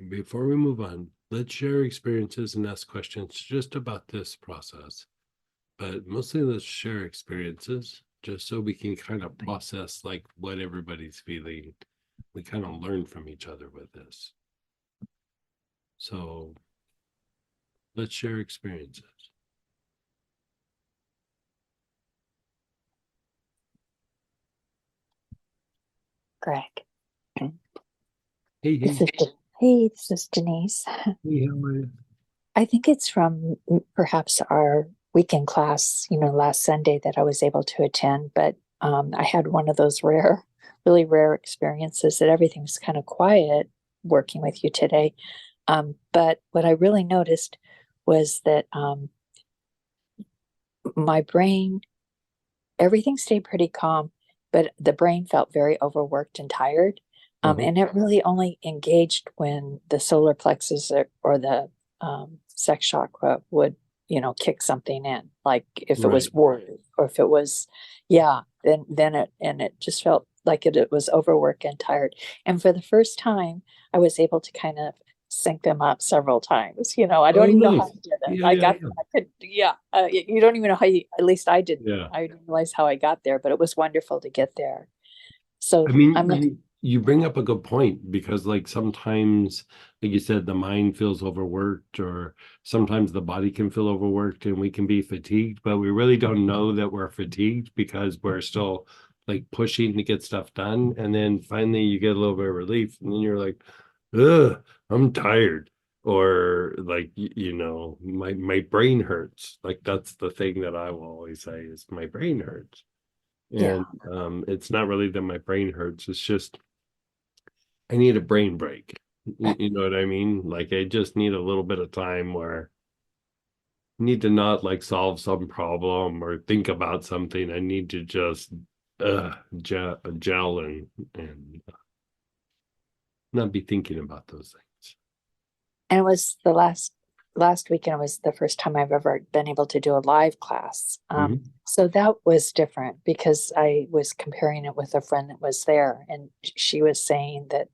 Before we move on, let's share experiences and ask questions just about this process. But mostly let's share experiences just so we can kind of process like what everybody's feeling. We kind of learn from each other with this. So let's share experiences. Greg. Hey, This is this is Denise. hey, how are you? I think it's from perhaps our weekend class, last Sunday that I was able to attend, but I had one of those really rare experiences that everything's kind of quiet working with you today. But what I really noticed was that my brain, everything stayed pretty calm, but the brain felt very overworked and tired. And it really only engaged when the solar plexus or the sex chakra would, kick something in. Like if it was worry or if it was, then it just felt like it was overworked and tired. And for the first time, I was able to kind of sync them up several times. I don't even know how I did it. You don't even know how at least I didn't. Yeah. I didn't realize how I got there, but it was wonderful to get there. So I mean, you bring up a good point because like sometimes, like you said, the mind feels overworked or sometimes the body can feel overworked and we can be fatigued, but we really don't know that we're fatigued because we're still like pushing to get stuff done. And then finally you get a little bit of relief and then you're like, ugh, I'm tired. Or like, my brain hurts. Like that's the thing that I will always say is my brain hurts. yeah. And it's not really that my brain hurts, it's just I need a brain break. You know what I mean? Like I just need a little bit of time where I need to not like solve some problem or think about something. I need to just gel and not be thinking about those things. And it was the last weekend was the first time I've ever been able to do a live class. So that was different because I was comparing it with a friend that was there, and she was saying that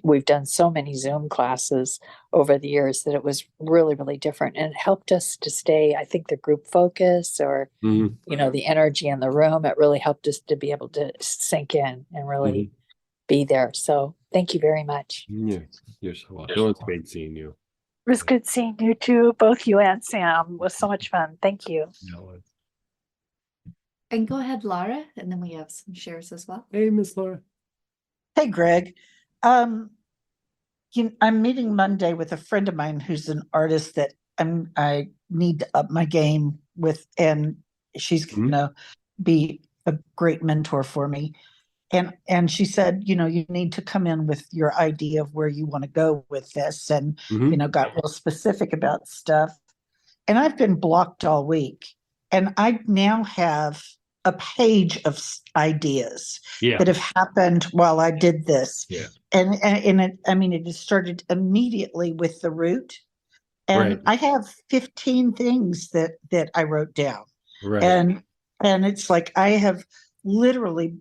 we've done so many Zoom classes over the years that it was really, really different, and it helped us to stay. I think the group focus or the energy in the room, it really helped us to be able to sink in and really be there. So thank you very much. Yeah, you're so welcome. It was great seeing you. It was good seeing you too, both you and Sam. It was so much fun. Thank you. And go ahead, Laura, and then we have some shares as well. Hey, Miss Laura. Hey, Greg. I'm meeting Monday with a friend of mine who's an artist that I need to up my game with, and she's gonna be a great mentor for me. And she said, you need to come in with your idea of where you want to go with this, and got real specific about stuff. And I've been blocked all week, and I now have a page of ideas that have happened while I did this. Yeah. And it just started immediately with the root. And I have 15 things that I wrote down. Right. And it's like I have literally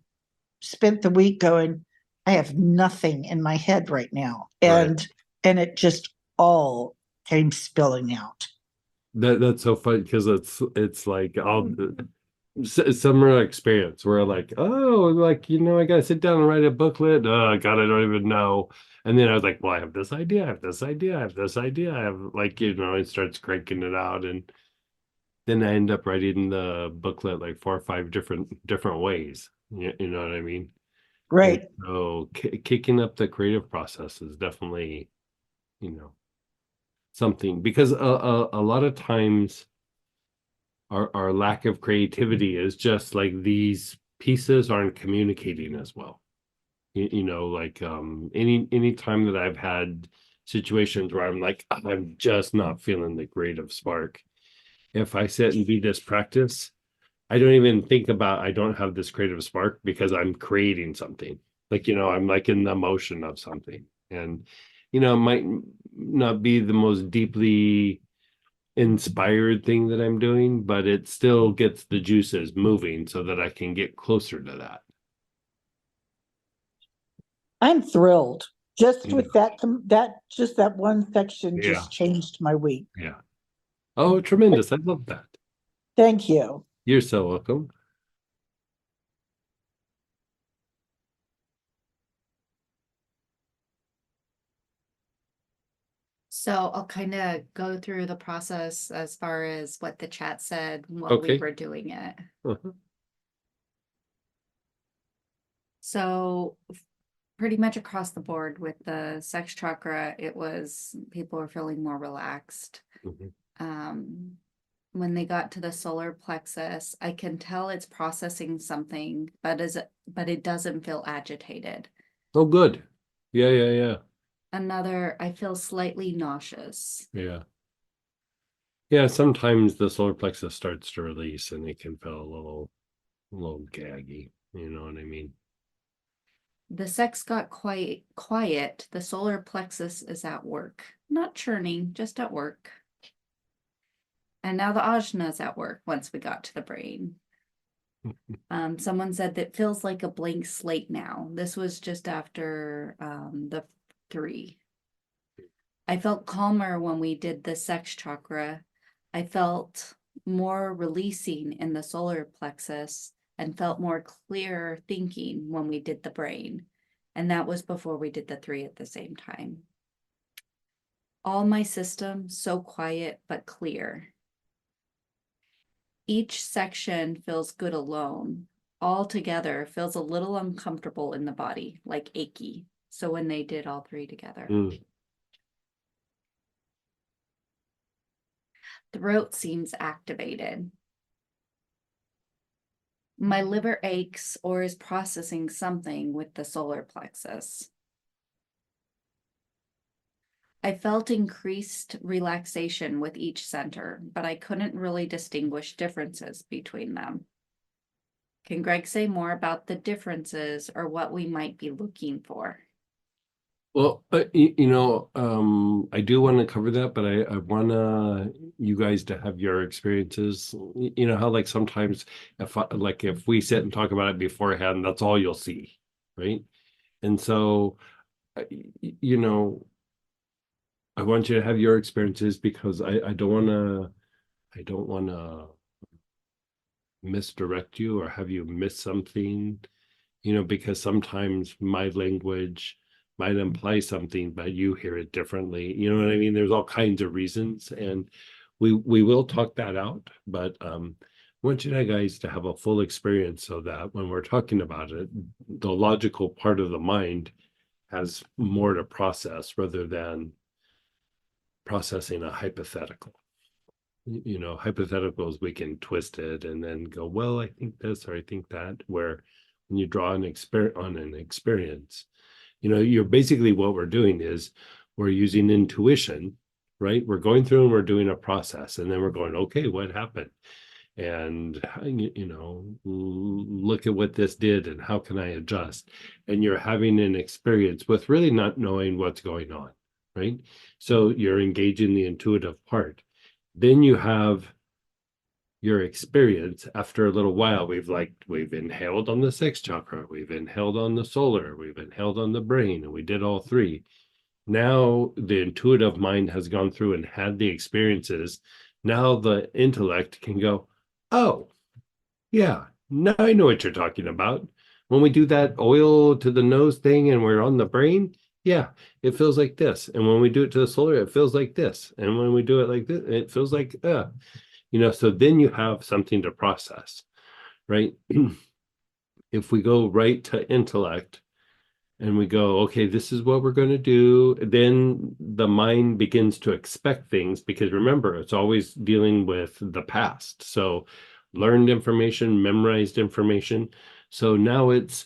spent the week going, I have nothing in my head right now. And it just all came spilling out. That's so funny because it's like I'll similar experience where like, oh, like, I gotta sit down and write a booklet. Oh God, I don't even know. And then I was like, well, I have this idea, I have this idea, I have this idea. I have like, it starts cranking it out. And then I end up writing the booklet like 4 or 5 different ways. You know what I mean? Right. And so kicking up the creative process is definitely, something because a lot of times our lack of creativity is just like these pieces aren't communicating as well. Like any time that I've had situations where I'm like, I'm just not feeling the creative spark. If I sit and do this practice, I don't even think about I don't have this creative spark because I'm creating something. Like, I'm like in the motion of something. And, it might not be the most deeply inspired thing that I'm doing, but it still gets the juices moving so that I can get closer to that. I'm thrilled Just Yeah. with just that one section Yeah. just changed my week. Yeah. Oh, tremendous. I love that. Thank you. You're so welcome. So I'll kind of go through the process as far as what the chat said while we Okay. were doing it. Uh-huh. So pretty much across the board with the sex chakra, it was people were feeling more relaxed. Mhm. When they got to the solar plexus, I can tell it's processing something, but it doesn't feel agitated. Oh, good. Yeah, yeah, yeah. I feel slightly nauseous. Yeah. Yeah, sometimes the solar plexus starts to release and it can feel a little gaggy. You know what I mean? The sex got quite quiet. The solar plexus is at work, not churning, just at work. And now the ajna is at work once we got to the brain. Someone said that feels like a blank slate now. This was just after the 3. I felt calmer when we did the sex chakra. I felt more releasing in the solar plexus and felt more clear thinking when we did the brain. And that was before we did the 3 at the same time. All my system so quiet but clear. Each section feels good alone. All together feels a little uncomfortable in the body, like achy. So when they did all 3 together. Throat seems activated. My liver aches or is processing something with the solar plexus. I felt increased relaxation with each center, but I couldn't really distinguish differences between them. Can Greg say more about the differences or what we might be looking for? Well, I do want to cover that, but I want you guys to have your experiences. You know how like sometimes if we sit and talk about it beforehand, that's all you'll see, right? And so, you know, I want you to have your experiences because I don't want to misdirect you or have you miss something, because sometimes my language might imply something, but you hear it differently. You know what I mean? There's all kinds of reasons, and we will talk that out. But I want you guys to have a full experience so that when we're talking about it, the logical part of the mind has more to process rather than processing a hypothetical. Hypotheticals, we can twist it and then go, well, I think this or I think that, where when you draw an experience, you're basically what we're doing is we're using intuition, right? We're going through and we're doing a process and then we're going, okay, what happened? And, look at what this did and how can I adjust? And you're having an experience with really not knowing what's going on, right? So you're engaging the intuitive part. Then you have your experience. After a little while, we've inhaled on the sex chakra, we've inhaled on the solar, we've inhaled on the brain, and we did all 3. Now the intuitive mind has gone through and had the experiences. Now the intellect can go, oh, yeah, now I know what you're talking about. When we do that oil to the nose thing and we're on the brain, yeah, it feels like this. And when we do it to the solar, it feels like this. And when we do it like this, it feels like, so then you have something to process, right? If we go right to intellect and we go, okay, this is what we're going to do, then the mind begins to expect things because remember, it's always dealing with the past. So learned information, memorized information. So now it's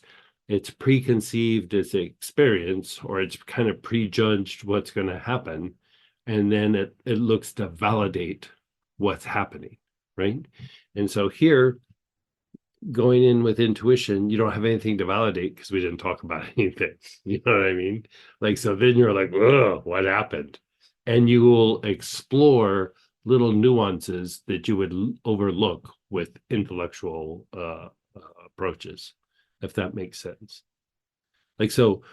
preconceived as experience, or it's kind of prejudged what's going to happen. And then it looks to validate what's happening, right? And so here, going in with intuition, you don't have anything to validate because we didn't talk about anything. You know what I mean? Like, so then you're like, oh, what happened? And you will explore little nuances that you would overlook with intellectual approaches, if that makes sense. Like, so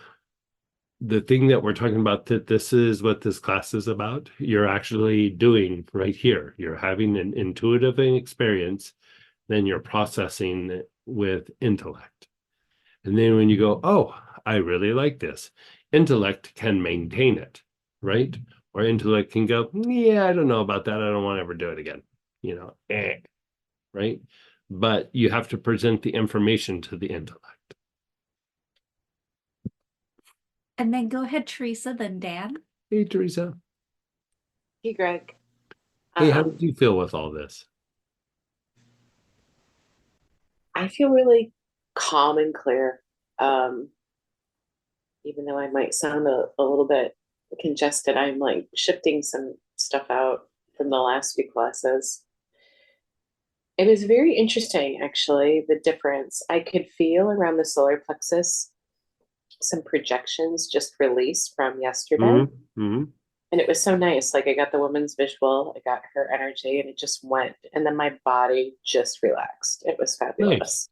the thing that we're talking about, that this is what this class is about, you're actually doing right here. You're having an intuitive experience, then you're processing it with intellect. And then when you go, oh, I really like this, intellect can maintain it, right? Or intellect can go, yeah, I don't know about that. I don't want to ever do it again. Right? But you have to present the information to the intellect. And then go ahead, Teresa, then Dan. Hey, Teresa. Hey, Greg. Hey, how did you feel with all this? I feel really calm and clear. Even though I might sound a little bit congested, I'm like shifting some stuff out from the last few classes. It was very interesting, actually, the difference. I could feel around the solar plexus some projections just released from yesterday. Mm-hmm. And it was so nice. Like I got the woman's visual, I got her energy, and it just went. And then my body just relaxed. It was fabulous.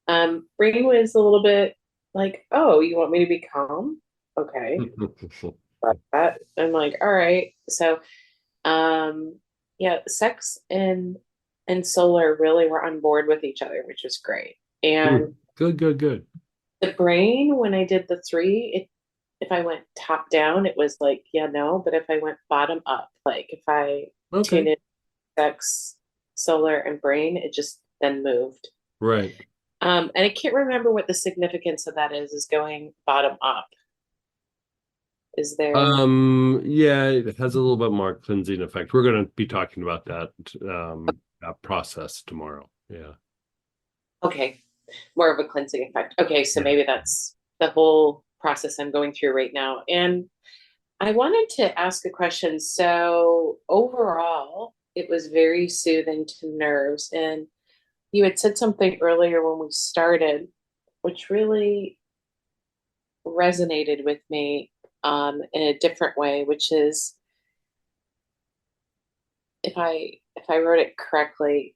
Nice. Brain was a little bit like, oh, you want me to be calm? Okay. But I'm like, all right. So yeah, sex and solar really were on board with each other, which was great. And good. The brain, when I did the 3, if I went top down, it was like, yeah, no. But if I went bottom up, like if I tuned in sex, solar, and brain, it just then moved. Right. And I can't remember what the significance of that is going bottom up. Is there? Yeah, it has a little bit more cleansing effect. We're going to be talking about that process tomorrow. Yeah. Okay. More of a cleansing effect. Okay, so maybe that's the whole process I'm going through right now. And I wanted to ask a question. So overall, it was very soothing to nerves. And you had said something earlier when we started, which really resonated with me in a different way, which is if I wrote it correctly,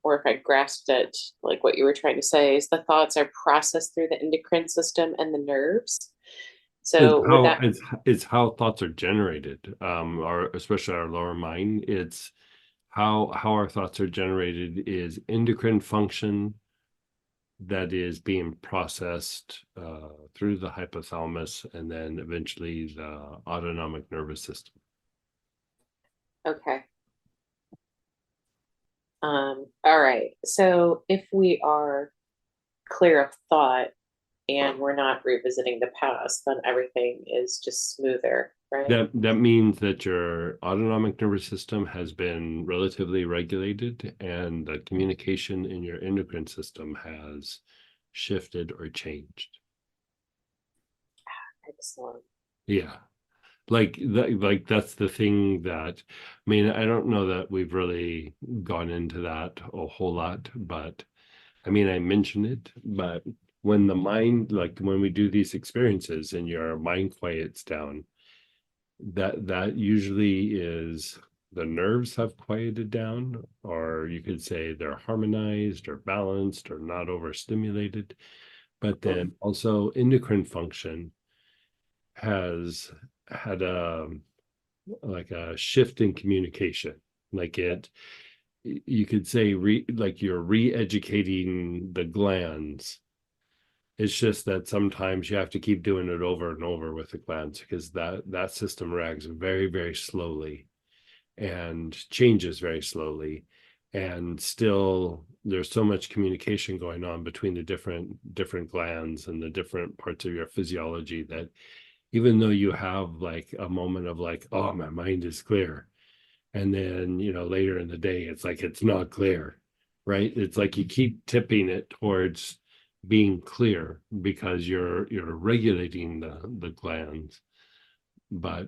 or if I grasped it, like what you were trying to say, is the thoughts are processed through the endocrine system and the nerves. So it's how thoughts are generated, or especially our lower mind. It's how our thoughts are generated is endocrine function that is being processed through the hypothalamus and then eventually the autonomic nervous system. Okay. All right. So if we are clear of thought and we're not revisiting the past, then everything is just smoother, right? That means that your autonomic nervous system has been relatively regulated and the communication in your endocrine system has shifted or changed. Excellent. Yeah. Like that's the thing that, I mean, I don't know that we've really gone into that a whole lot, but I mean, I mentioned it, but when the mind, like when we do these experiences and your mind quiets down, that usually is the nerves have quieted down, or you could say they're harmonized or balanced or not overstimulated. But then also endocrine function has had a shift in communication. Like you could say like you're re-educating the glands. It's just that sometimes you have to keep doing it over and over with the glands because that system reacts very, very slowly and changes very slowly. And still there's so much communication going on between the different glands and the different parts of your physiology that even though you have like a moment of like, oh, my mind is clear, and then later in the day it's like it's not clear, right? It's like you keep tipping it towards being clear because you're regulating the glands, but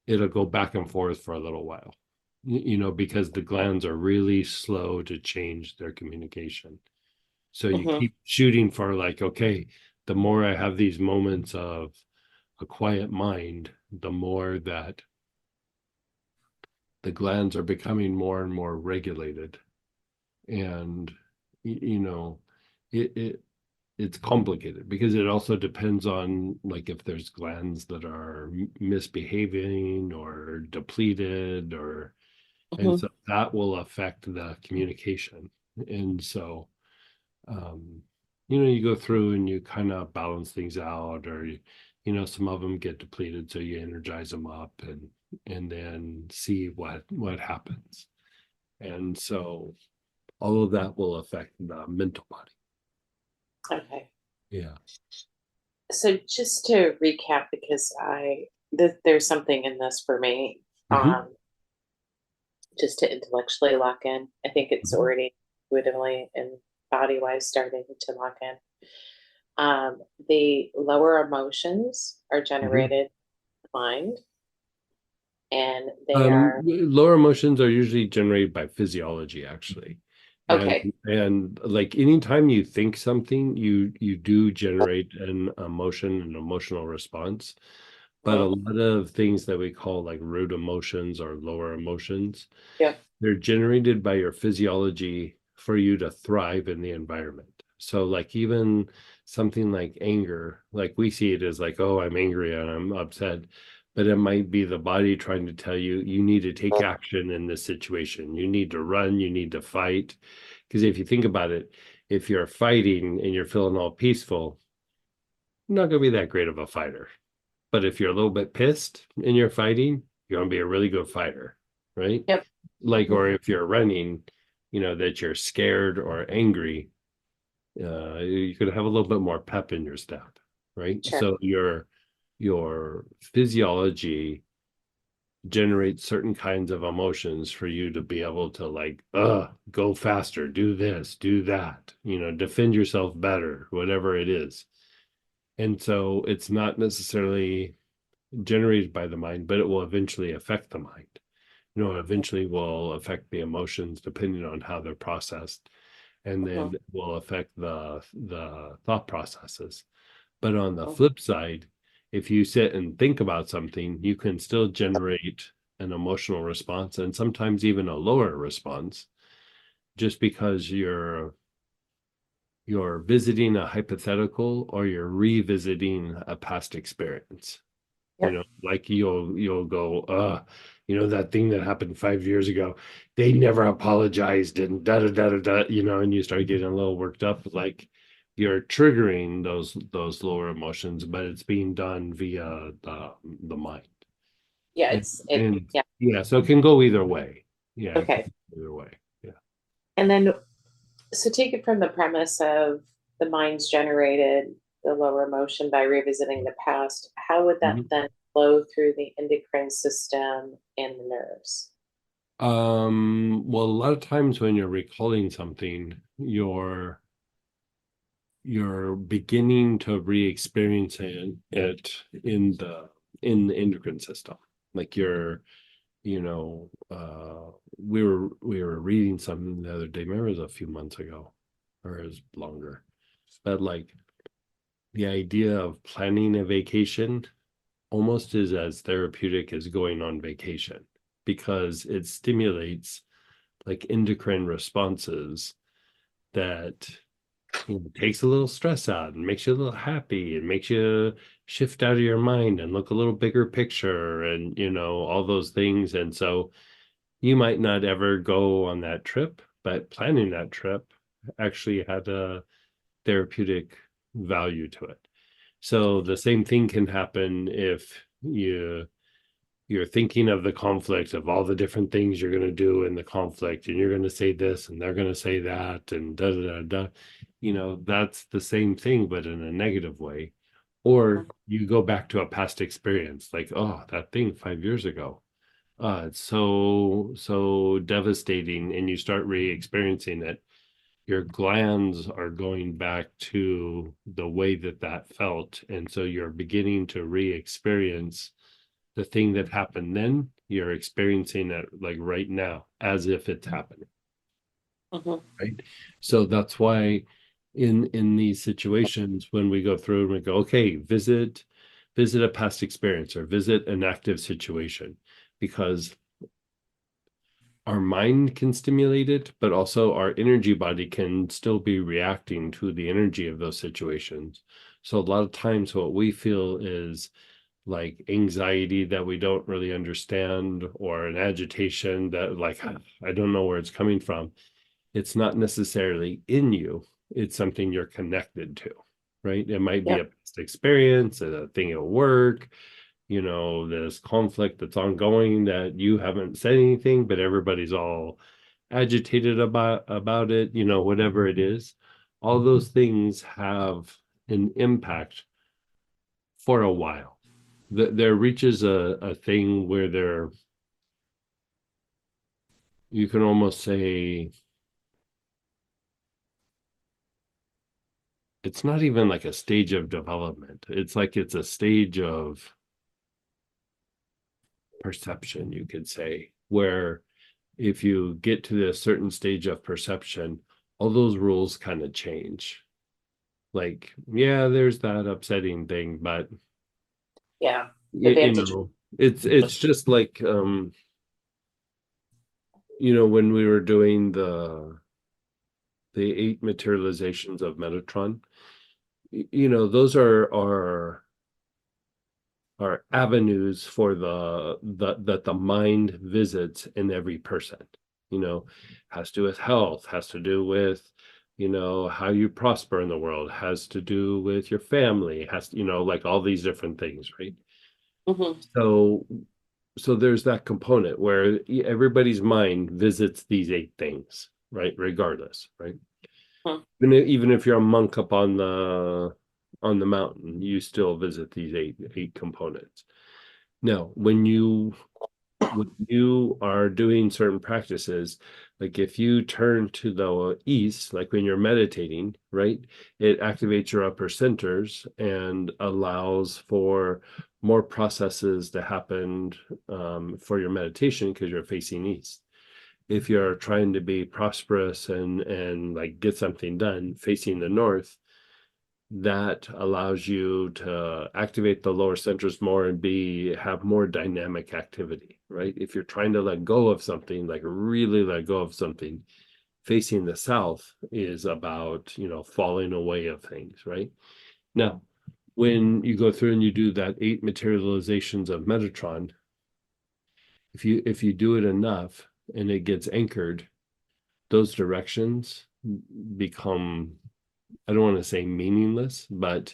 it'll go back and forth for a little while, because the glands are really slow to change their communication. So you keep shooting for like, okay, the more I have these moments of a quiet mind, the more that the glands are becoming more and more regulated. And it it's complicated because it also depends on like if there's glands that are misbehaving or depleted or and Mhm. so that will affect the communication. And so you go through and you kind of balance things out, or some of them get depleted, so you energize them up and then see what happens. And so all of that will affect the mental body. Okay. Yeah. So just to recap, because there's something in this for me, Mhm. just to intellectually lock in. I think it's Mhm. already intuitively and body wise starting to lock in. The lower emotions are generated in the mind, and they are Lower emotions are usually generated by physiology, actually. And okay. and like anytime you think something, you do generate an emotion, an emotional response. But a Well, lot of things that we call like root emotions or lower emotions, yeah. they're generated by your physiology for you to thrive in the environment. So like even something like anger, like we see it as like, oh, I'm angry and I'm upset, but it might be the body trying to tell you you need to take action in this situation. You need to run, you need to fight. Because if you think about it, if you're fighting and you're feeling all peaceful, you're not going to be that great of a fighter. But if you're a little bit pissed and you're fighting, you're going to be a really good fighter, right? Yep. Like, Mhm. or if you're running, that you're scared or angry, you could have a little bit more pep in your step, right? Sure. So your physiology generates certain kinds of emotions for you to be able to like, go faster, do this, do that, defend yourself better, whatever it is. And so it's not necessarily generated by the mind, but it will eventually affect the mind. Eventually will affect the emotions depending on how they're processed, and then Mhm. will affect the thought processes. But on the Mhm. flip side, if you sit and think about something, you can still generate an emotional response and sometimes even a lower response just because you're visiting a hypothetical or you're revisiting a past experience. Yep. Like you'll go, that thing that happened 5 years ago, they never apologized and da da da da da, and you start getting a little worked up, like you're triggering those lower emotions, but it's being done via the mind. Yeah. And, It. and Yeah. yeah, so it can go either way. Yeah, it can Okay. go either way. Yeah. And then, so take it from the premise of the mind's generated the lower emotion by revisiting the past. How would that Mhm. then flow through the endocrine system and the nerves? Well, a lot of times when you're recalling something, you're beginning to re-experience it in the endocrine system. Like we were reading something the other day, maybe it was a few months ago, or it was longer, but like the idea of planning a vacation almost is as therapeutic as going on vacation, because it stimulates like endocrine responses that takes a little stress out and makes you a little happy and makes you shift out of your mind and look a little bigger picture and all those things. And so you might not ever go on that trip, but planning that trip actually had a therapeutic value to it. So the same thing can happen if you're thinking of the conflict, of all the different things you're going to do in the conflict, and you're going to say this and they're going to say that and da da da da. That's the same thing but in a negative way. Or you go back to a past experience, like, oh, that thing 5 years ago, it's so devastating, and you start re-experiencing it. Your glands are going back to the way that felt, and so you're beginning to re-experience the thing that happened then. You're experiencing it like right now as if it's happening, Mhm. right? So that's why in these situations, when we go through and we go, okay, visit a past experience or visit an active situation, because our mind can stimulate it, but also our energy body can still be reacting to the energy of those situations. So a lot of times what we feel is like anxiety that we don't really understand, or an agitation that like, I don't know where it's coming from. It's not necessarily in you. It's something you're connected to, right? It might be Yep. a past experience, a thing at work, you know, this conflict that's ongoing that you haven't said anything, but everybody's all agitated about it, you know, whatever it is. All those things have an impact for a while. There reaches a thing where you can almost say, it's not even like a stage of development. It's like it's a stage of perception, you could say, where if you get to a certain stage of perception, all those rules kind of change. Like, yeah, there's that upsetting thing, but Yeah. you Advantage. know, it's just like you know, when we were doing the 8 materializations of Metatron, you know, those are avenues for that the mind visits in every person, you know, has to do with health, has to do with, you know, how you prosper in the world, has to do with your family, has, you know, like all these different things, right? Mhm. So there's that component where everybody's mind visits these 8 things, right? Regardless, right? Hmm. Even if you're a monk up on the mountain, you still visit these eight components. Now, when you are doing certain practices, like if you turn to the east, like when you're meditating, right, it activates your upper centers and allows for more processes to happen for your meditation because you're facing east. If you're trying to be prosperous and like get something done facing the north, that allows you to activate the lower centers more and have more dynamic activity, right? If you're trying to let go of something, like really let go of something, facing the south is about, you know, falling away of things, right? Now, when you go through and you do that 8 materializations of Metatron, if you do it enough and it gets anchored, those directions become, I don't want to say meaningless, but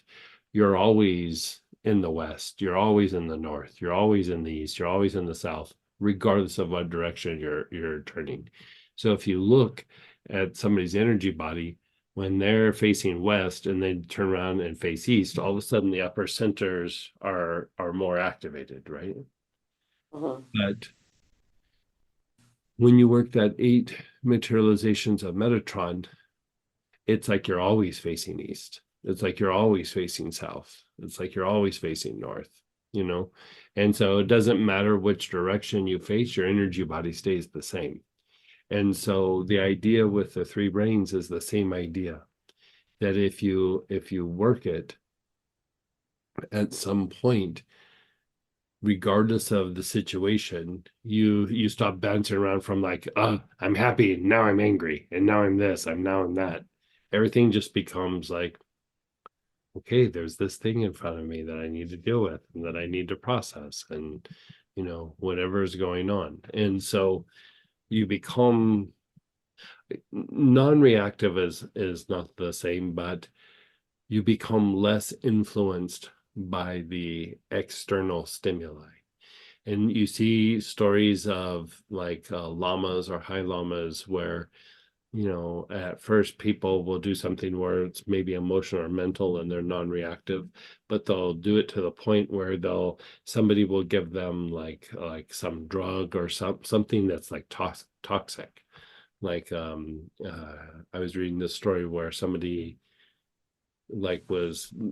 you're always in the west, you're always in the north, you're always in the east, you're always in the south, regardless of what direction you're turning. So if you look at somebody's energy body, when they're facing west and they turn around and face east, all of a sudden the upper centers are more activated, right? Mhm. But when you work that 8 materializations of Metatron, it's like you're always facing east. It's like you're always facing south. It's like you're always facing north, you know? And so it doesn't matter which direction you face, your energy body stays the same. And so the idea with the 3 brains is the same idea, that if you work it at some point, regardless of the situation, you stop bouncing around from like, I'm happy, now I'm angry, and now I'm this, now I'm that. Everything just becomes like, okay, there's this thing in front of me that I need to deal with and that I need to process, and you know, whatever is going on. And so you become non-reactive is not the same, but you become less influenced by the external stimuli. And you see stories of like lamas or high lamas where, you know, at first people will do something where it's maybe emotional or mental and they're non-reactive, but they'll do it to the point where somebody will give them like some drug or something that's like toxic. Like I was reading this story where somebody like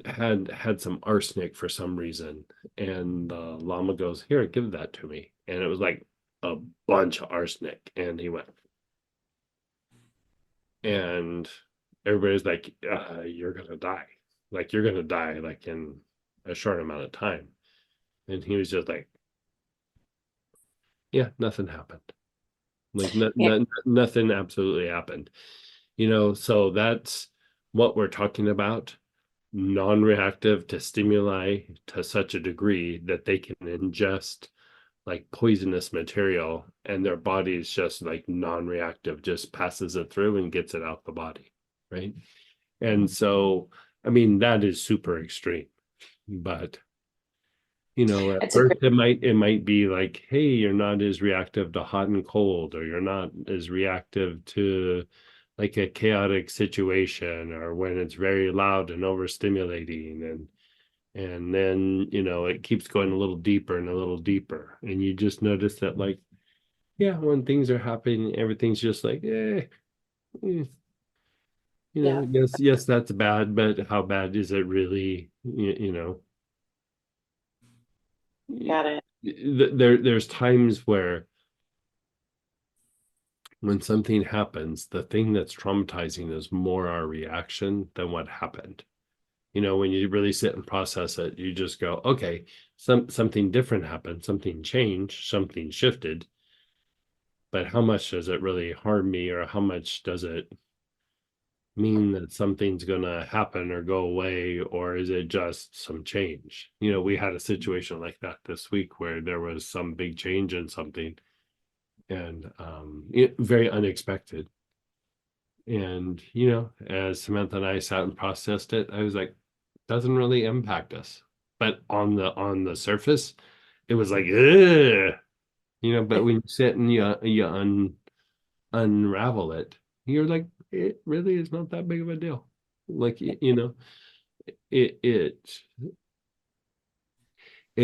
had some arsenic for some reason, and the llama goes, here, give that to me, and it was like a bunch of arsenic, and he went, and everybody's like, you're gonna die, like you're gonna die like in a short amount of time. And he was just like, yeah, nothing happened. Like Yeah. nothing absolutely happened. So that's what we're talking about. Non-reactive to stimuli to such a degree that they can ingest like poisonous material and their body is just like non-reactive, just passes it through and gets it out the body, right? And so, I mean, that is super extreme, but at It's a first great, it might be like, hey, you're not as reactive to hot and cold, or you're not as reactive to like a chaotic situation, or when it's very loud and overstimulating, and then it keeps going a little deeper and a little deeper, and you just notice that, like, yeah, when things are happening, everything's just like, yeah, yes, that's bad, but how bad is it really? got it. There's times where when something happens, the thing that's traumatizing is more our reaction than what happened. When you really sit and process it, you just go, okay, something different happened, something changed, something shifted, but how much does it really harm me, or how much does it mean that something's gonna happen or go away, or is it just some change? We had a situation like that this week where there was some big change in something, and very unexpected. And as Samantha and I sat and processed it, I was like, doesn't really impact us. But on the surface, it was like, ugh, but when you sit and you unravel it, you're like, it really is not that big of a deal. Like, it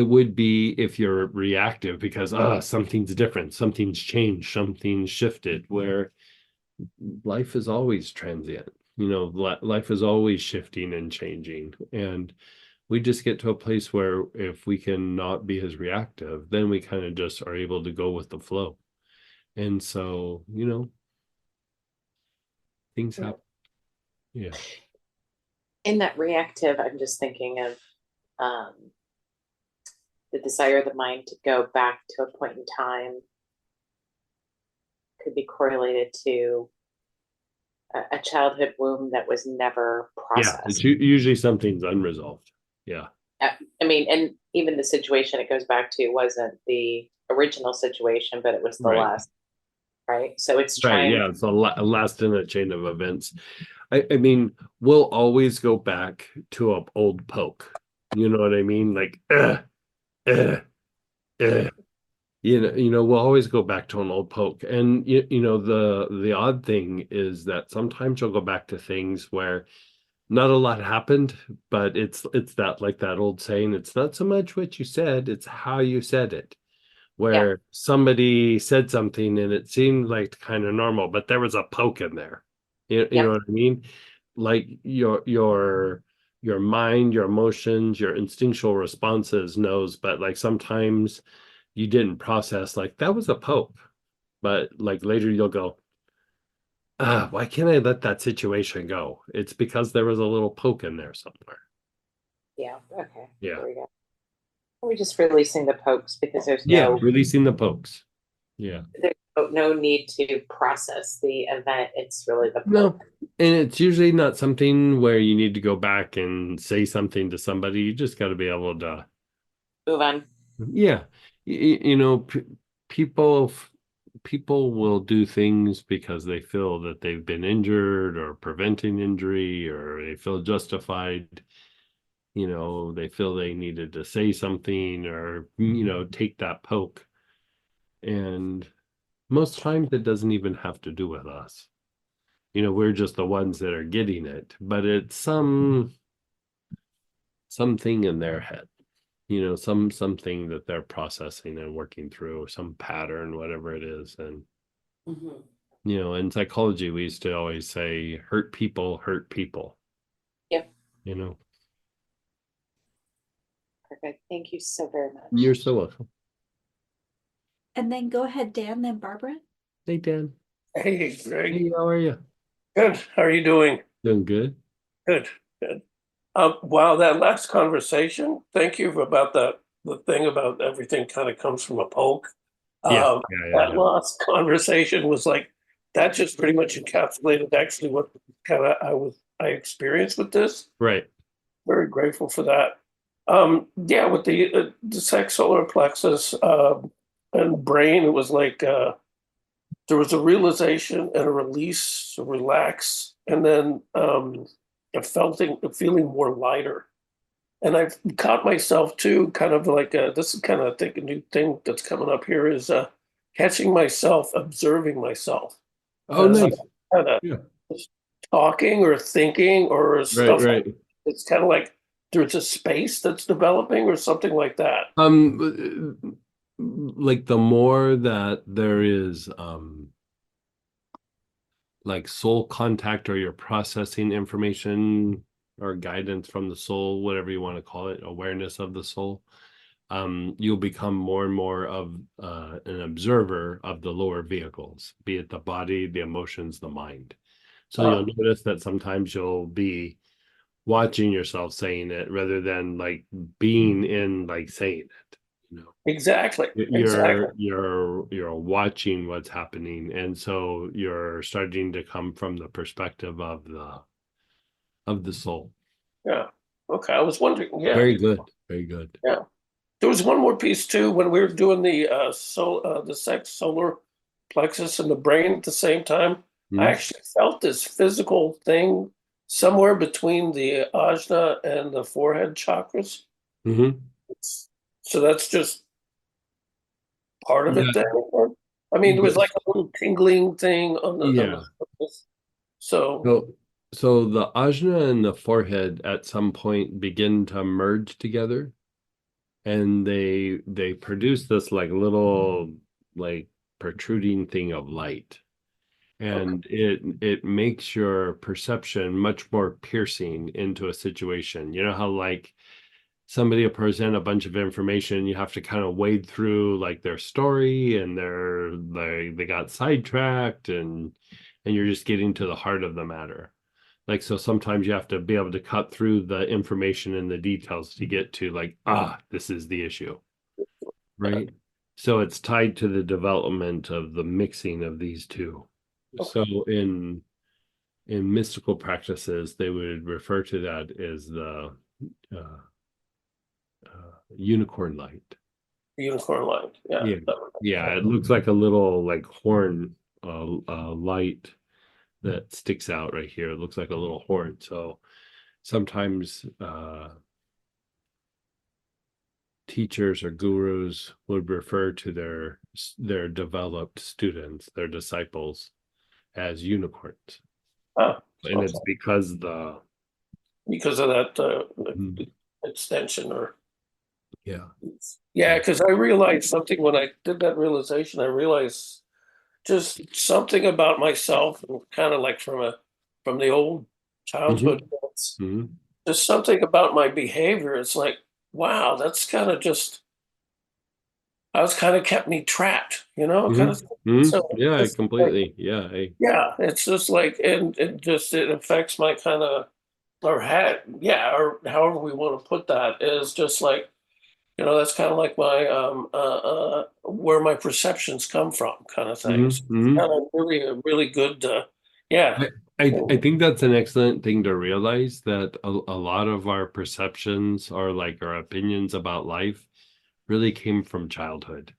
would be if you're reactive because something's different, something's changed, something's shifted, where life is always transient. Life is always shifting and changing, and we just get to a place where if we can not be as reactive, then we kind of just are able to go with the flow. And so, things happen. Yeah. In that reactive, I'm just thinking of the desire of the mind to go back to a point in time could be correlated to a childhood wound that was never Yeah, it's processed. usually something's unresolved. Yeah. I mean, and even the situation it goes back to wasn't the original situation, but it was the Right. last, right? So it's Right. trying. Yeah. It's a last in a chain of events. I mean, we'll always go back to an old poke. You know what I mean? Like, uh, we'll always go back to an old poke. And the odd thing is that sometimes you'll go back to things where not a lot happened, but it's that, like that old saying, it's not so much what you said, it's how you said it. Where somebody said something and it seemed like kind of normal, but there was a poke in there. You know what I mean? Like your mind, your emotions, your instinctual responses knows, but like sometimes you didn't process, like that was a poke, but like later you'll go, why can't I let that situation go? It's because there was a little poke in there somewhere. Yeah. Okay. Yeah. There we go. We're just releasing the pokes because there's Yeah, releasing the pokes. Yeah. no need to process the event. It's really the poke. No, and it's usually not something where you need to go back and say something to somebody. You just got to be able to Move on. yeah. People will do things because they feel that they've been injured or preventing injury, or they feel justified. They feel they needed to say something, or take that poke. And most times it doesn't even have to do with us. We're just the ones that are getting it, but it's something in their head, something that they're processing and working through, or some pattern, whatever it is. And in psychology, we used to always say, hurt people hurt people. Yep. Perfect. Thank you so very much. You're so welcome. And then go ahead, Dan, then Barbara. Hey, Dan. Hey, Greg. Hey, how are you? Good. How are you doing? Doing good. Good. Good. Wow, that last conversation. Thank you about the thing about everything kind of comes from a poke. Yeah, Um, that last conversation was like, that just pretty much encapsulated actually what kind of I experienced with this. right. Very grateful for that. Yeah, with the sex solar plexus and brain, it was like there was a realization and a release, a relax, and then a feeling more lighter. And I've caught myself too, kind of like this is kind of I think a new thing that's coming up here is catching myself, observing myself Oh, as nice. kind of Yeah. talking or thinking or Right, stuff. right. It's kind of like there's a space that's developing or something like that. Like the more that there is like soul contact, or you're processing information or guidance from the soul, whatever you want to call it, awareness of the soul, you'll become more and more of an observer of the lower vehicles, be it the body, the emotions, the mind. So you'll notice that sometimes you'll be watching yourself saying it rather than like being in like saying it, you know. Exactly. You're Exactly. you're watching what's happening, and so you're starting to come from the perspective of the soul. Yeah. Okay. I was wondering. Yeah. Very good, very good. Yeah. There was one more piece too when we were doing the the sex solar plexus in the brain at the same time. I Mhm. actually felt this physical thing somewhere between the ajna and the forehead chakras. Mhm. So that's just part of Yeah, it then. I mean, there was like a little tingling thing on yeah. the surface. So So the ajna and the forehead at some point begin to merge together, and they produce this like little like protruding thing of light. And it makes your perception much more piercing into a situation. You know how like somebody will present a bunch of information, you have to kind of wade through like their story, and they got sidetracked, and you're just getting to the heart of the matter. Like, so sometimes you have to be able to cut through the information and the details to get to like, this is the issue, right? So it's tied to the development of the mixing of these two. So in mystical practices, they would refer to that as the uh, unicorn light. the unicorn line. Yeah. Yeah, yeah. It looks like a little like horn light that sticks out right here. It looks like a little horn. So sometimes teachers or gurus would refer to their developed students, their disciples, as unicorns, and it's because because of that Mhm. extension or Yeah. yeah, because I realized something when I did that realization. I realized just something about myself, and kind of like from the old childhood. It's Mhm. just something about my behavior. It's like, wow, that's kind of just I was kind of kept me trapped, kind of. So Yeah, it's like, completely. Yeah. yeah, it's just like, and it affects my kind of or had yeah, or however we want to put that is just like that's kind of like my where my perceptions come from, kind of things. Mhm. Kind of really a really good yeah. I think that's an excellent thing to realize, that a lot of our perceptions, or like our opinions about life, really came from childhood.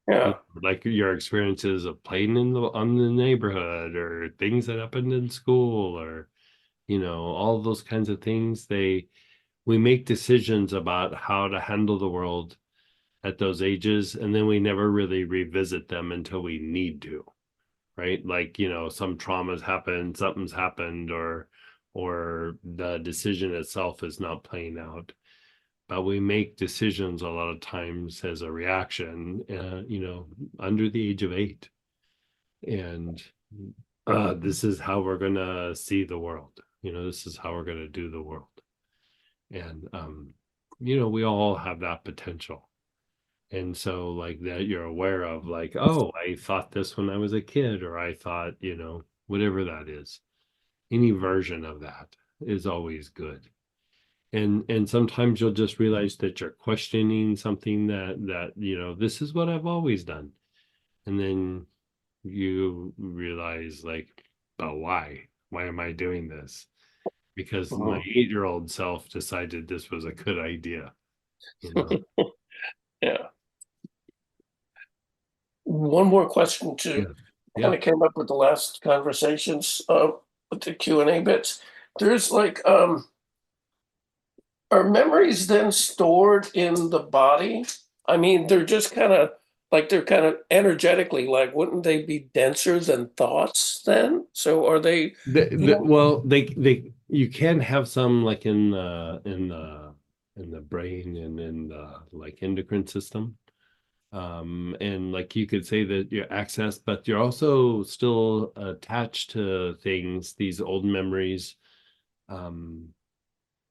Yeah. Like your experiences of playing on the neighborhood, or things that happened in school, or all those kinds of things. We make decisions about how to handle the world at those ages, and then we never really revisit them until we need to, right? Like, some traumas happen, something's happened, or the decision itself is not playing out. But we make decisions a lot of times as a reaction, under the age of 8. And this is how we're gonna see the world. This is how we're gonna do the world. And we all have that potential. And so like that, you're aware of like, oh, I thought this when I was a kid, or I thought, whatever that is. Any version of that is always good. And sometimes you'll just realize that you're questioning something that this is what I've always done. and then you realize like, but why am I doing this? Because my 8-year-old self decided this was a good idea, you know. Yeah. One more question to Yeah. kind of came up with the last conversations with the Q&A bits. There's like are memories then stored in the body? I mean, they're just kind of like they're kind of energetically like wouldn't they be denser than thoughts then? So are they Well, they you can have some like in the brain and in the like endocrine system. And like you could say that you're access, but you're also still attached to things, these old memories, um,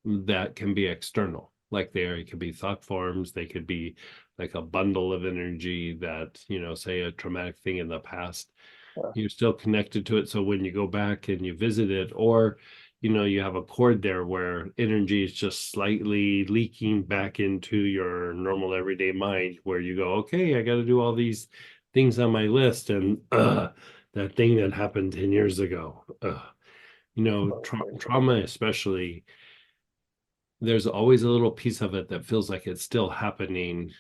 that can be external. Like it could be thought forms, they could be like a bundle of energy that, say a traumatic thing in the past, Yeah. you're still connected to it. So when you go back and you visit it, or you have a cord there where energy is just slightly leaking back into your normal everyday mind, where you go, okay, I got to do all these things on my list, and that thing that happened 10 years ago. Trauma especially, there's always a little piece of it that feels like it's still happening,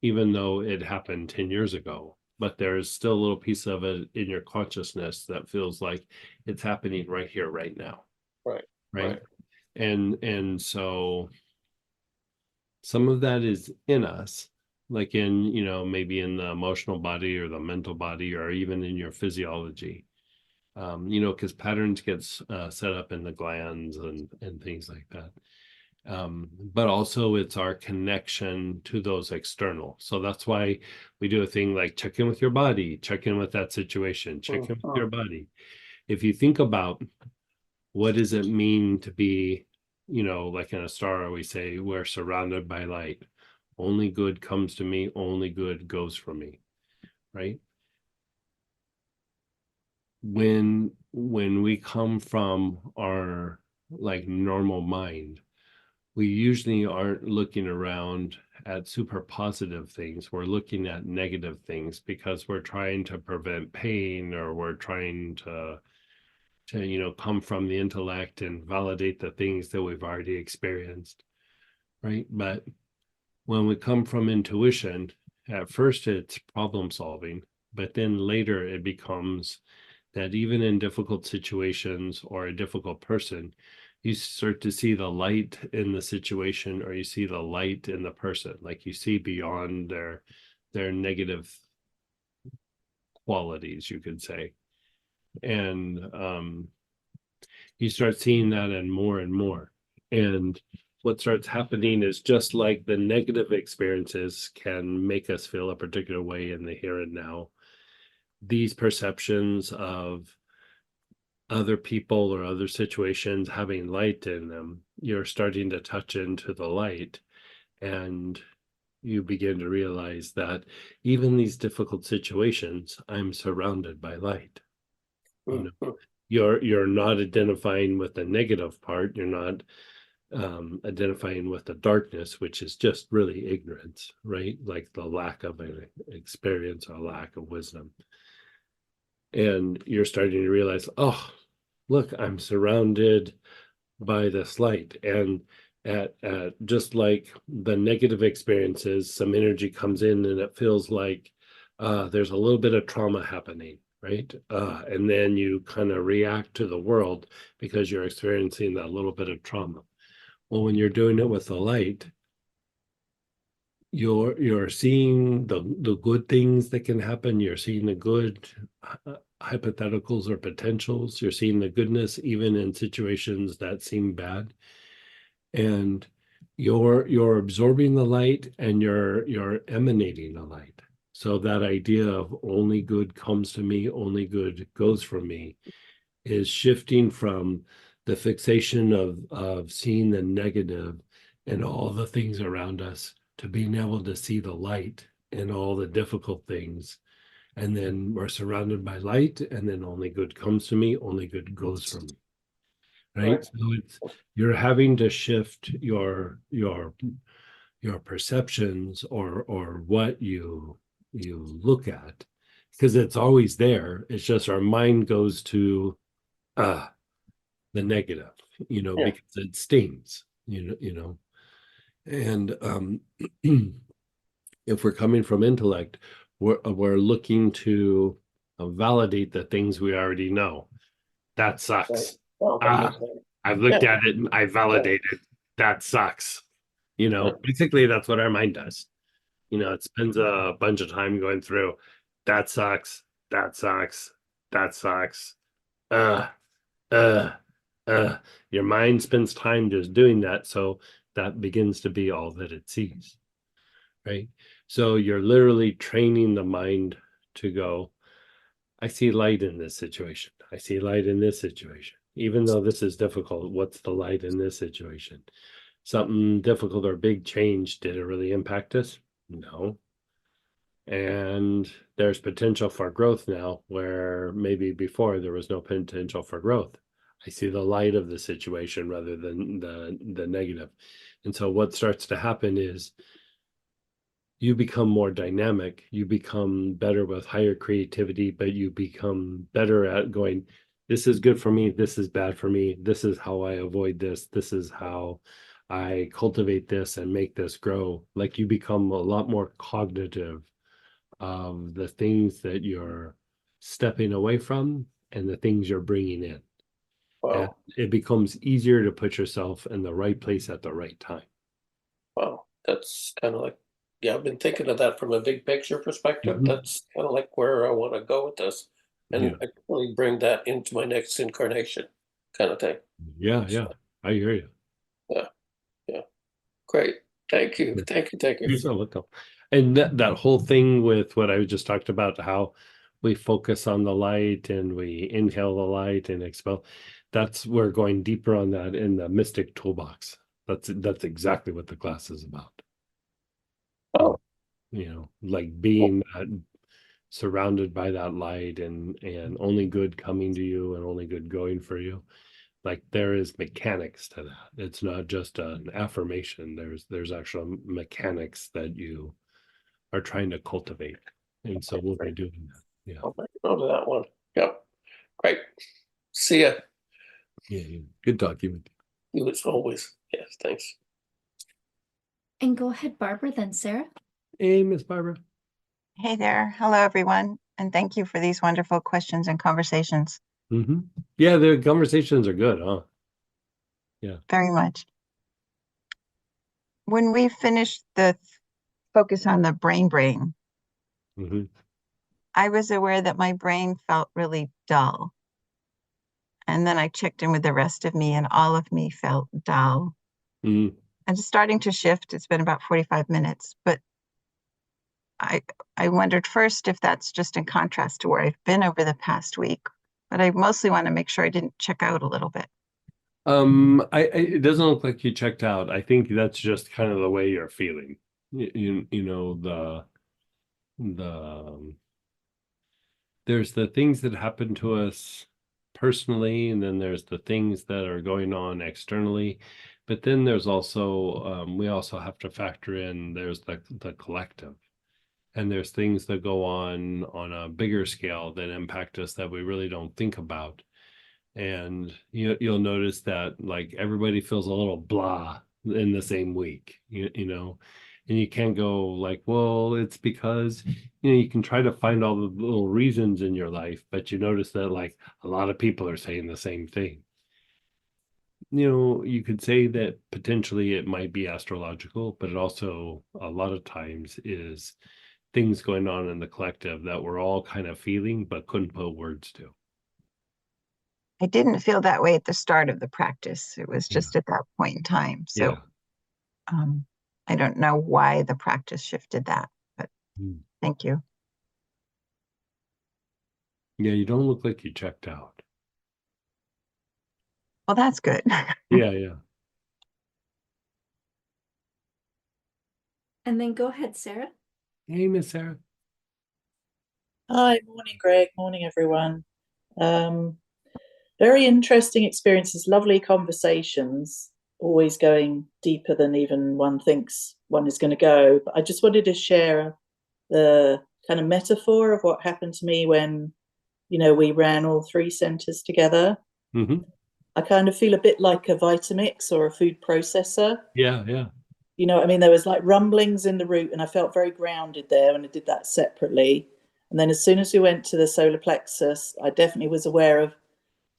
even though it happened 10 years ago. But there's still a little piece of it in your consciousness that feels like it's happening right here, right now. Right. Right. And so some of that is in us, like in, maybe in the emotional body or the mental body, or even in your physiology. Because patterns get set up in the glands and things like that. But also it's our connection to those external. So that's why we do a thing like check in with your body, check in with that situation, check in with your body. If you think about what does it mean to be, like in a star, we say we're surrounded by light. Only good comes to me, only good goes from me, right? When we come from our like normal mind, we usually aren't looking around at super positive things. We're looking at negative things because we're trying to prevent pain, or we're trying to come from the intellect and validate the things that we've already experienced, right? But when we come from intuition, at first it's problem solving, but then later it becomes that even in difficult situations or a difficult person, you start to see the light in the situation, or you see the light in the person, like you see beyond their negative qualities, you could say. And you start seeing that and more. And what starts happening is, just like the negative experiences can make us feel a particular way in the here and now, these perceptions of other people or other situations having light in them, you're starting to touch into the light, and you begin to realize that even these difficult situations, I'm surrounded by light. You're not identifying with the negative part, you're not identifying with the darkness, which is just really ignorance, right? Like the lack of an experience or lack of wisdom. And you're starting to realize, oh, look, I'm surrounded by this light. And at just like the negative experiences, some energy comes in and it feels like there's a little bit of trauma happening, right? And then you kind of react to the world because you're experiencing that little bit of trauma. Well, when you're doing it with the light, you're seeing the good things that can happen. You're seeing the good hypotheticals or potentials. You're seeing the goodness even in situations that seem bad, and you're absorbing the light, and you're emanating the light. So that idea of only good comes to me, only good goes from me, is shifting from the fixation of seeing the negative and all the things around us, to being able to see the light in all the difficult things. And then we're surrounded by light, and then only good comes to me, only good goes from me. Right? So you're having to shift your perceptions, or what you look at, because it's always there. It's just our mind goes to the negative, Yeah. because it stings, and if we're coming from intellect, we're looking to validate the things we already know. That sucks. Right. Well, Ah, I've looked Yeah. at it and I validated. That sucks. Yeah. Basically that's what our mind does. It spends a bunch of time going through. That sucks. That sucks. That sucks. Uh, uh, Your mind spends time just doing that, so that begins to be all that it sees, right? So you're literally training the mind to go, I see light in this situation. I see light in this situation. Even though this is difficult, what's the light in this situation? Something difficult or big change, did it really impact us? No. And there's potential for growth now where maybe before there was no potential for growth. I see the light of the situation rather than the negative. And so what starts to happen is you become more dynamic, you become better with higher creativity, but you become better at going, this is good for me, this is bad for me, this is how I avoid this is how I cultivate this and make this grow. Like you become a lot more cognitive of the things that you're stepping away from and the things you're bringing in. And Wow. it becomes easier to put yourself in the right place at the right time. Wow. That's kind of like, I've been thinking of that from a big picture perspective. Mhm. That's kind of like where I want to go with this. And Yeah. I can really bring that into my next incarnation kind of thing. Yeah, I hear you. Yeah. Great. Thank you. Thank you. Thank you. You're so welcome. And that whole thing with what I just talked about, how we focus on the light and we inhale the light and expel, we're going deeper on that in the Mystic Toolbox. That's exactly what the class is about. Oh, Like being surrounded by that light and only good coming to you and only good going for you. Like there is mechanics to that. It's not just an affirmation. There's actual mechanics that you are trying to cultivate. And so we'll be doing that. Yeah. I'll make a note of that one. Yep. Great. See ya. Yeah. Good talking with You as always. Yes. Thanks. And go ahead, Barbara, then Sarah. you. Hey, Miss Barbara. Hey there. Hello, everyone. And thank you for these wonderful questions and conversations. Mm-hmm. Yeah, the conversations are good, huh? Very much. When we finished the focus on the brain, Mm-hmm. I was aware that my brain felt really dull. And then I checked in with the rest of me, and all of me felt dull. Mm-hmm. And it's starting to shift. It's been about 45 minutes, but I wondered first if that's just in contrast to where I've been over the past week, but I mostly want to make sure I didn't check out a little bit. It doesn't look like you checked out. I think that's just kind of the way you're feeling. There's the things that happen to us personally, and then there's the things that are going on externally. But then there's also we also have to factor in there's the collective. And there's things that go on a bigger scale that impact us that we really don't think about. And you'll notice that like everybody feels a little blah in the same week, and you can't go like, well, it's because, you can try to find all the little reasons in your life, but you notice that like a lot of people are saying the same thing. You could say that potentially it might be astrological, but it also a lot of times is things going on in the collective that we're all kind of feeling but couldn't put words to. I didn't feel that way at the start of the practice. It was just at that point in time. So I don't know why the practice shifted that, but thank you. Yeah, you don't look like you checked out. Well, that's good. Yeah. And then go ahead, Sarah. Hey, Miss Sarah. Hi, morning, Greg. Morning, everyone. Very interesting experiences, lovely conversations, always going deeper than even one thinks one is going to go. But I just wanted to share the kind of metaphor of what happened to me when, you know, we ran all 3 centers together. Hmm. I kind of feel a bit like a Vitamix or a food processor. Yeah, yeah. You know what I mean? There was like rumblings in the root, and I felt very grounded there when I did that separately. And then as soon as we went to the solar plexus, I definitely was aware of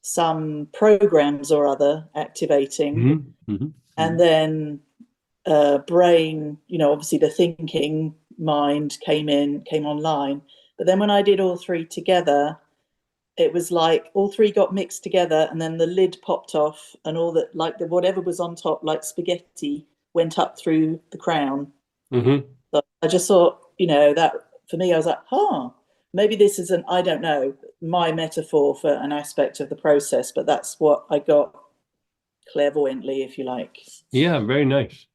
some programs or other activating. Mm-hmm. And then brain, you know, obviously the thinking mind came online. But then when I did all 3 together, it was like all 3 got mixed together, and then the lid popped off, and all that, like the whatever was on top, like spaghetti, went up through the crown. Mm-hmm. So I just thought, you know, that for me, I was like, maybe this isn't, I don't know, my metaphor for an aspect of the process, but that's what I got clairvoyantly, if you like. Yeah, very nice.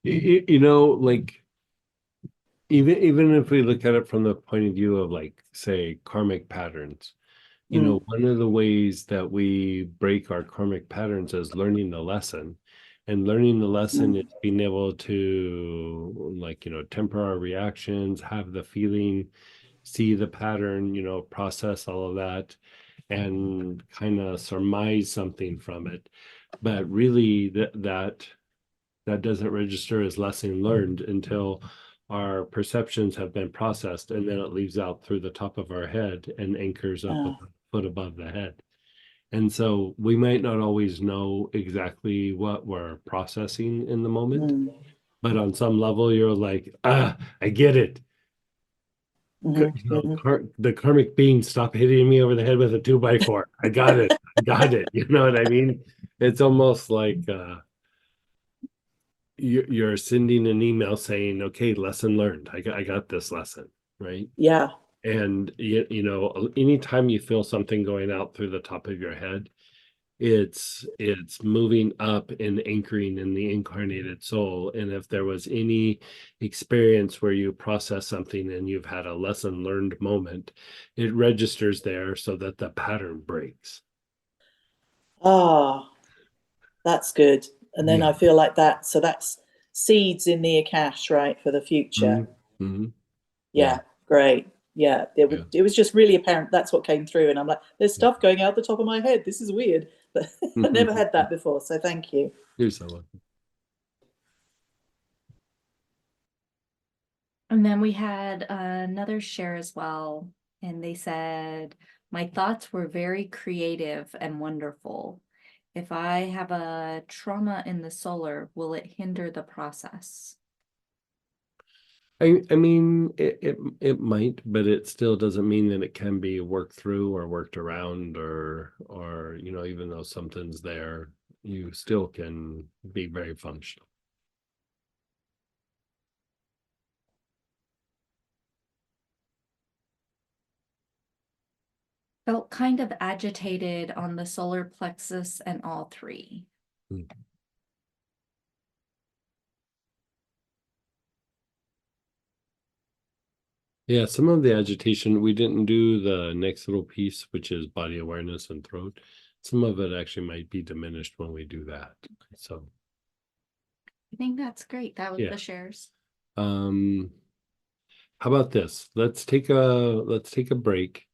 You know, like even if we look at it from the point of view of like, say, karmic patterns, you know, one of the ways that we break our karmic patterns is learning the lesson. And learning the lesson is being able to, like, you know, temper our reactions, have the feeling, see the pattern, you know, process all of that, and kind of surmise something from it. But really, that doesn't register as lesson learned until our perceptions have been processed, and then it leaves out through the top of our head and anchors up a foot above the head. And so we might not always know exactly what we're processing in the moment, but on some level you're like, I get it. You know, the karmic beings stop hitting me over the head with a 2x4. I got it. I got it. You know what I mean? It's almost like you're sending an email saying, okay, lesson learned. I got this lesson, right? Yeah. And you know, anytime you feel something going out through the top of your head, it's moving up and anchoring in the incarnated soul. And if there was any experience where you process something and you've had a lesson learned moment, it registers there so that the pattern breaks. That's good. And then Yeah. I feel like that, so that's seeds in the Akash, right, for the future. Mm-hmm. Yeah, great. Yeah, Yeah. it was just really apparent. That's what came through, and I'm like, there's stuff going out the top of my head. This is weird, but I never had that before. So thank you. You're so welcome. And then we had another share as well, and they said, my thoughts were very creative and wonderful. If I have a trauma in the solar, will it hinder the process? I mean, it might, but it still doesn't mean that it can be worked through or worked around, or you know, even though something's there, you still can be very functional. Felt kind of agitated on the solar plexus and all 3. Yeah, some of the agitation, we didn't do the next little piece, which is body awareness and throat. Some of it actually might be diminished when we do that. So I think that's great. That was yeah. the shares. How about this? Let's take a break.